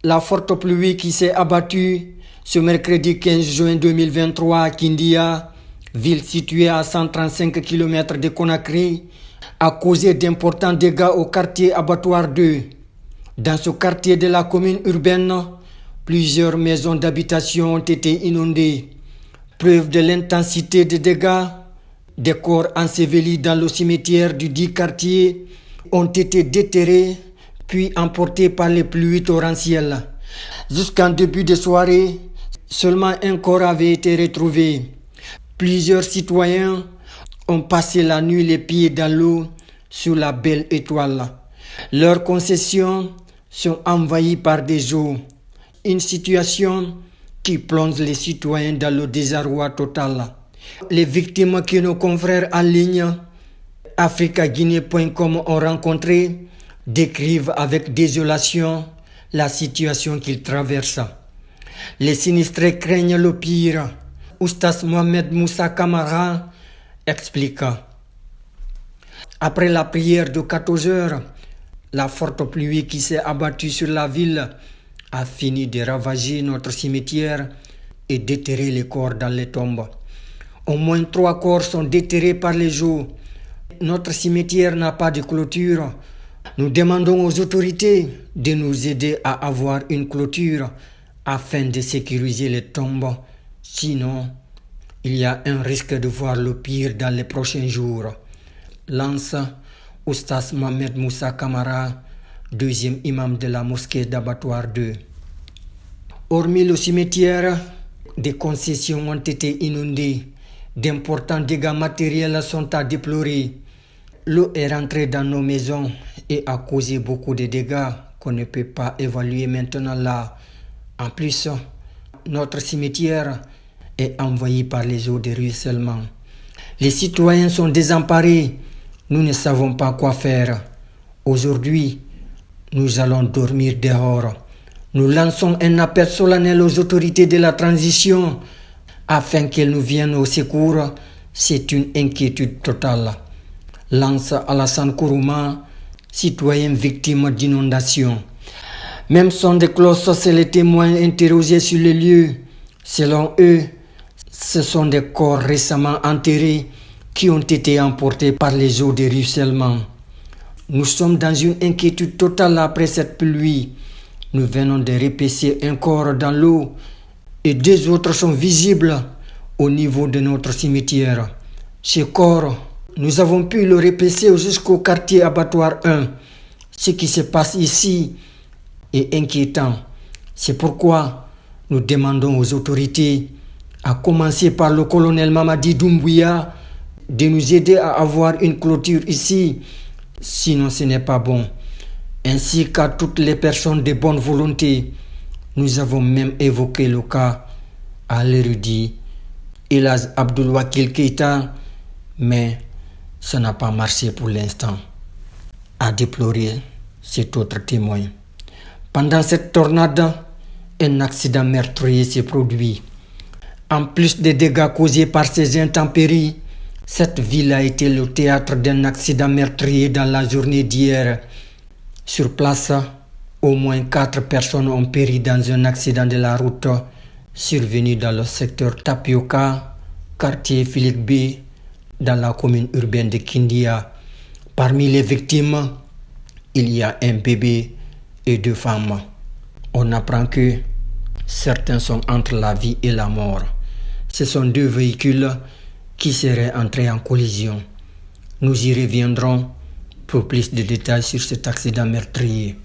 La forte pluie qui s'est abattue ce mercredi 15 juin 2023 à Kindia, ville située à 135 km de Conakry, a causé d'importants dégâts au quartier Abattoir 2. Dans ce quartier de la commune urbaine, plusieurs maisons d'habitation ont été inondées. Preuve de l'intensité des dégâts, des corps ensevelis dans le cimetière du dit quartier ont été déterrés puis emportés par les pluies torrentielles. Jusqu'en début de soirée, seulement un corps avait été retrouvé. Plusieurs citoyens ont passé la nuit les pieds dans l'eau sous la belle étoile. Leurs concessions sont envahies par des eaux. Une situation qui plonge les citoyens dans le désarroi total. Les victimes que nos confrères en ligne africaguinée.com ont rencontrées décrivent avec désolation la situation qu'ils traversent. Les sinistrés craignent le pire. Oustaz Mohamed Moussa Kamara explique. Après la prière de 14 heures, la forte pluie qui s'est abattue sur la ville a fini de ravager notre cimetière et déterrer les corps dans les tombes. Au moins 3 corps sont déterrés par les eaux. Notre cimetière n'a pas de clôture. Nous demandons aux autorités de nous aider à avoir une clôture afin de sécuriser les tombes. Sinon, il y a un risque de voir le pire dans les prochains jours. Lance Oustaz Mohamed Moussa Kamara, deuxième imam de la mosquée d'Abattoir 2. Hormis le cimetière, des concessions ont été inondées. D'importants dégâts matériels sont à déplorer. L'eau est rentrée dans nos maisons et a causé beaucoup de dégâts qu'on ne peut pas évaluer maintenant là. En plus, notre cimetière est envahi par les eaux de ruissellement. Les citoyens sont désemparés. Nous ne savons pas quoi faire. Aujourd'hui, nous allons dormir dehors. Nous lançons un appel solennel aux autorités de la transition afin qu'elles nous viennent au secours. C'est une inquiétude totale. Lance Alassane Kourouma, citoyen victime d'inondation. Même son de cloches, c'est les témoins interrogés sur le lieu. Selon eux, ce sont des corps récemment enterrés qui ont été emportés par les eaux de ruissellement. Nous sommes dans une inquiétude totale après cette pluie. Nous venons de repêcher un corps dans l'eau et 2 autres sont visibles au niveau de notre cimetière. Ce corps, nous avons pu le repêcher jusqu'au quartier Abattoir 1. Ce qui se passe ici est inquiétant. C'est pourquoi nous demandons aux autorités, à commencer par le colonel Mamadi Doumbouya, de nous aider à avoir une clôture ici. Sinon, ce n'est pas bon. Ainsi qu'à toutes les personnes de bonne volonté. Nous avons même évoqué le cas à l'érudit Elhadj Abdoulwakil Keïta, mais ça n'a pas marché pour l'instant. A déplorer cet autre témoin. Pendant cette tornade, un accident meurtrier s'est produit. En plus des dégâts causés par ces intempéries, cette ville a été le théâtre d'un accident meurtrier dans la journée d'hier. Sur place, au moins 4 personnes ont péri dans un accident de la route survenu dans le secteur Tapioca, quartier Philippe B, dans la commune urbaine de Kindia. Parmi les victimes, il y a un bébé et 2 femmes. On apprend que certains sont entre la vie et la mort. Ce sont 2 véhicules qui seraient entrés en collision. Nous y reviendrons pour plus de détails sur cet accident meurtrier.